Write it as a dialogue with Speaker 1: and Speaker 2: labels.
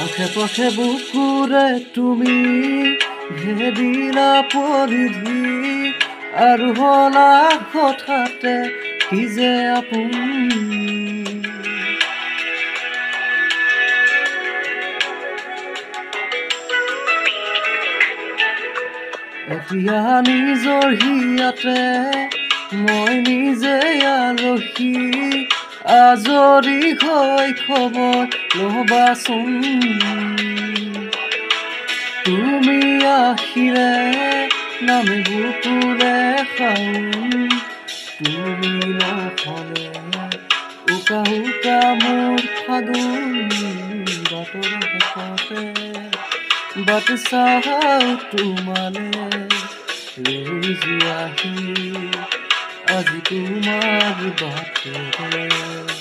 Speaker 1: আশে পাশে বুকুৰে তুমি ভেদিলা পৰিধি আৰু হলা হঠাতে কি যে আপোন এতিয়া নিজৰ হিয়াতে মই নিজে আলহী আজৰি হৈ খবৰ ল'বাচোন তুমি আহিলে নামে বুকুৰে খাওঁ তুমি নহ'লে উকা উকা মোৰ ফাগুন বাটৰ শেষতে বাট চাওঁ তোমালে ৰৈ যোৱাহি আজি তোমাৰ বাটৰে